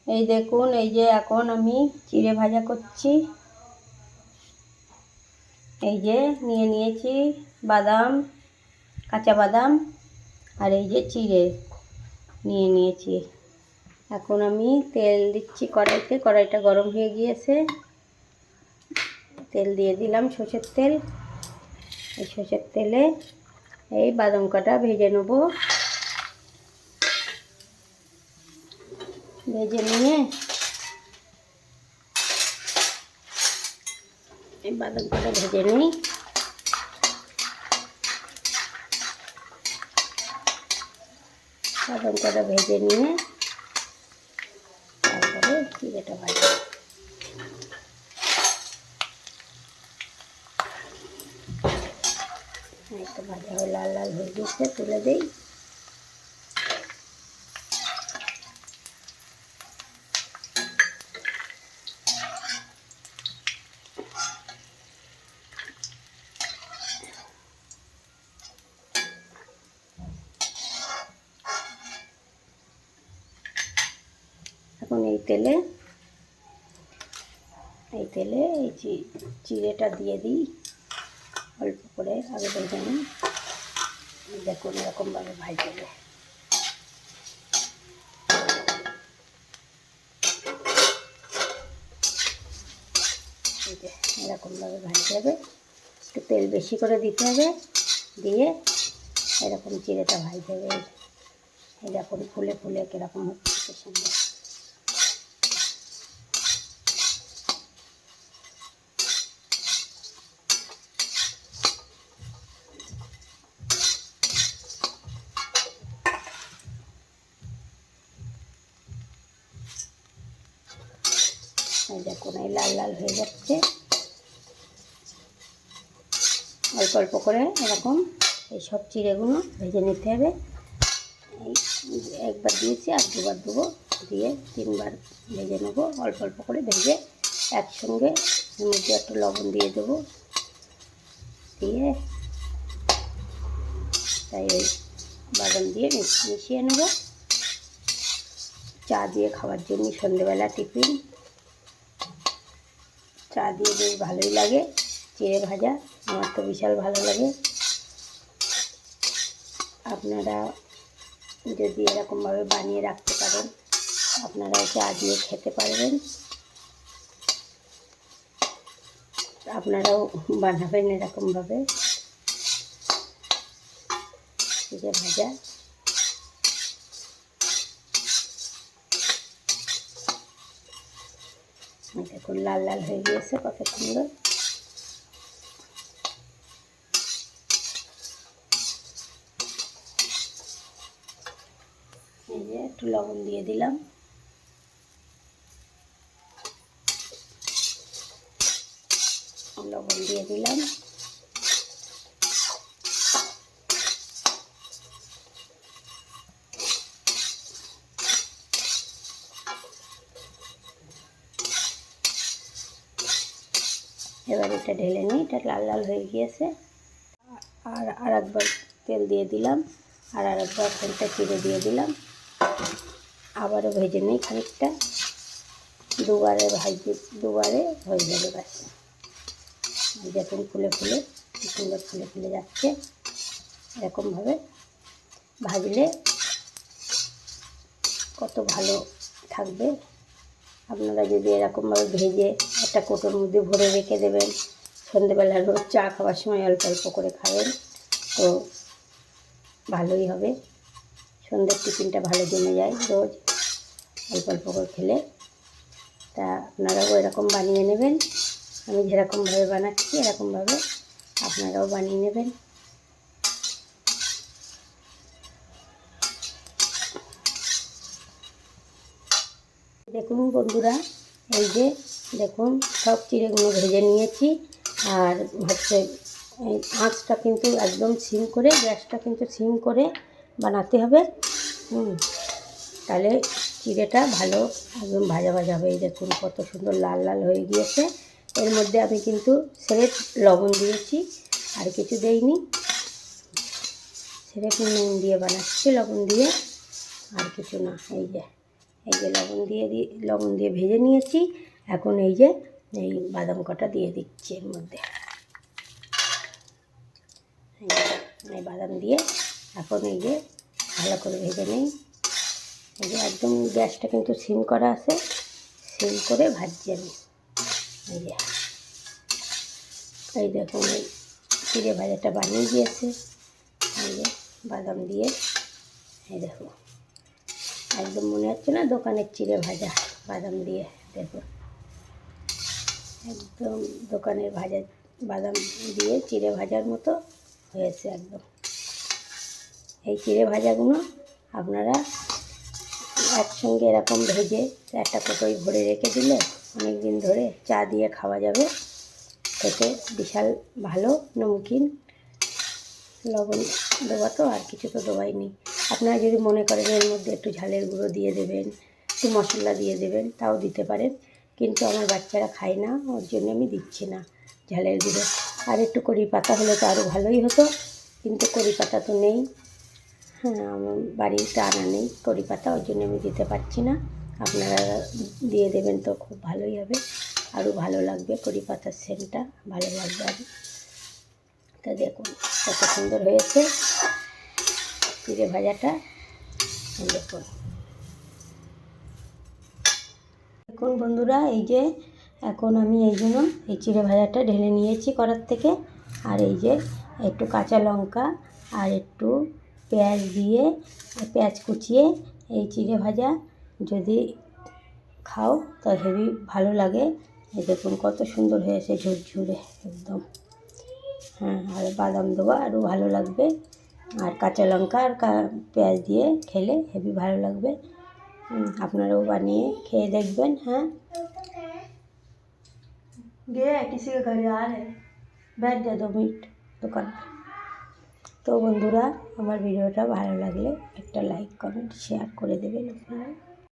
এই দেখুন, এই যে এখন আমি চিড়ে ভাজা করছি। এই যে নিয়ে নিয়েছি বাদাম, কাঁচা বাদাম, আর এই যে চিড়ে নিয়ে নিয়েছি। এখন আমি তেল দিচ্ছি কড়াইতে। কড়াইটা গরম হয়ে গিয়েছে, তেল দিয়ে দিলাম সর্ষের তেল। এই সর্ষের তেলে এই বাদাম কটা ভেজে নেব। ভেজে নিয়ে এই বাদাম কটা ভেজে নিই। বাদাম কটা ভেজে নিয়ে তারপরে চিড়েটা ভাজা। একটা ভাজা হয়ে লাল লাল হয়ে গেছে, তুলে দিই। এখন এই তেলে এই চিড়েটা দিয়ে দিই অল্প করে। আগে ভেজে নিই। দেখুন এরকমভাবে ভাজা হবে। এরকমভাবে ভাজতে হবে। একটু তেল বেশি করে দিতে হবে, দিয়ে এরকম চিড়েটা ভাজতে হবে। এরকম ফুলে ফুলে কীরকম হচ্ছে সুন্দর। এই দেখুন এই লাল লাল হয়ে যাচ্ছে। অল্প অল্প করে এরকম এই সব চিড়েগুলো ভেজে নিতে হবে। এই একবার দিয়েছি, আর দুবার দেবো, দিয়ে তিনবার ভেজে নেবো। অল্প অল্প করে ভেজে একসঙ্গে এর মধ্যে একটু লবণ দিয়ে দেবো। দিয়ে তাই ওই বাদাম দিয়ে মিশিয়ে নেব। চা দিয়ে খাওয়ার জন্য সন্ধ্যেবেলা টিফিন চা দিয়ে বেশ ভালোই লাগে চিড়ে ভাজা। আমার তো বিশাল ভালো লাগে। আপনারা যদি এরকমভাবে বানিয়ে রাখতে পারেন, আপনারাও চা দিয়ে খেতে পারবেন। আপনারাও বানাবেন এরকমভাবে চিড়ে ভাজা। দেখুন লাল লাল হয়ে গিয়েছে কত সুন্দর। এই যে একটু লবণ দিয়ে দিলাম। লবণ দিয়ে দিলাম। এবার এটা ঢেলে নিই। এটা লাল লাল হয়ে গিয়েছে। আর একবার তেল দিয়ে দিলাম, আর একবার তেলটা চিড়ে দিয়ে দিলাম। আবারও ভেজে নিই খানিকটা। দুবারে হয়ে যাবে ব্যাস। দেখুন ফুলে ফুলে কি সুন্দর ফুলে ফুলে যাচ্ছে। এরকমভাবে ভাজলে কত ভালো থাকবে। আপনারা যদি এরকমভাবে ভেজে একটা কৌটোর মধ্যে ভরে রেখে দেবেন, সন্ধ্যেবেলা রোজ চা খাওয়ার সময় অল্প অল্প করে খাবেন, তো ভালোই হবে। সন্ধ্যের টিফিনটা ভালো জমে যায় রোজ অল্প অল্প করে খেলে। তা আপনারাও এরকম বানিয়ে নেবেন। আমি যেরকমভাবে বানাচ্ছি এরকমভাবে আপনারাও বানিয়ে নেবেন। দেখুন বন্ধুরা, এই যে দেখুন সব চিড়েগুলো ভেজে নিয়েছি। আর হচ্ছে এই আঁচটা কিন্তু একদম সিম করে, গ্যাসটা কিন্তু সিম করে বানাতে হবে। তাহলে চিড়েটা ভালো একদম ভাজা ভাজা হবে। এই দেখুন কত সুন্দর লাল লাল হয়ে গিয়েছে। এর মধ্যে আমি কিন্তু স্রেফ লবণ দিয়েছি, আর কিছু দেইনি। স্রেফ নুন দিয়ে বানাচ্ছি, লবণ দিয়ে, আর কিছু না। এই যে এই যে লবণ দিয়ে ভেজে নিয়েছি। এখন এই যে এই বাদাম কটা দিয়ে দিচ্ছি এর মধ্যে। এই বাদাম দিয়ে এখন এই যে ভালো করে ভেজে নিই। এই যে একদম গ্যাসটা কিন্তু সিম করা আছে, সিম করে ভাজছি আমি। এই দেখুন এই চিড়ে ভাজাটা বানিয়ে দিয়েছে। এই যে বাদাম দিয়ে, এই দেখো একদম মনে হচ্ছে না দোকানের চিড়ে ভাজা বাদাম দিয়ে। দেখুন একদম দোকানের ভাজা বাদাম দিয়ে চিড়ে ভাজার মতো হয়েছে একদম। এই চিড়ে ভাজাগুলো আপনারা একসঙ্গে এরকম ভেজে একটা কোটোয় ভরে রেখে দিলে অনেক দিন ধরে চা দিয়ে খাওয়া যাবে। খেতে বিশাল ভালো, নমকিন। লবণ দেওয়া তো আর কিছু তো দেওয়াই নেই। আপনারা যদি মনে করেন এর মধ্যে একটু ঝালের গুঁড়ো দিয়ে দেবেন, একটু মশলা দিয়ে দেবেন, তাও দিতে পারেন, কিন্তু আমার বাচ্চারা খায় না, ওর জন্য আমি দিচ্ছি না ঝালের গুঁড়ো। আর একটু কড়ি পাতা হলে তো আরও ভালোই হতো, কিন্তু কড়ি পাতা তো নেই। হ্যাঁ, আমার বাড়িতে আনা নেই কড়ি পাতা, ওর জন্য আমি দিতে পারছি না। আপনারা দিয়ে দেবেন তো খুব ভালোই হবে, আরও ভালো লাগবে, কড়ি পাতার সেন্টটা ভালো লাগবে আরও। তা দেখুন কত সুন্দর হয়েছে চিড়ে ভাজাটা। দেখুন দেখুন বন্ধুরা, এই যে এখন আমি এই জন্য এই চিড়ে ভাজাটা ঢেলে নিয়েছি কড়ার থেকে। আর এই যে একটু কাঁচা লঙ্কা আর একটু পেঁয়াজ দিয়ে, পেঁয়াজ কুচিয়ে এই চিড়ে ভাজা যদি খাও তা হেবি ভালো লাগে। এই দেখুন কত সুন্দর হয়েছে, ঝুরঝুরে একদম। হ্যাঁ, আর বাদাম দেওয়া আরও ভালো লাগবে। আর কাঁচা লঙ্কা আর পেঁয়াজ দিয়ে খেলে হেবি ভালো লাগবে। আপনারাও বানিয়ে খেয়ে দেখবেন। হ্যাঁ, গে কিসি কে ঘরে আ রে, बैठ जा 2 मिनट দোকান। তো বন্ধুরা, আমার ভিডিওটা ভালো লাগলে একটা লাইক কমেন্ট শেয়ার করে দেবেন আপনারা।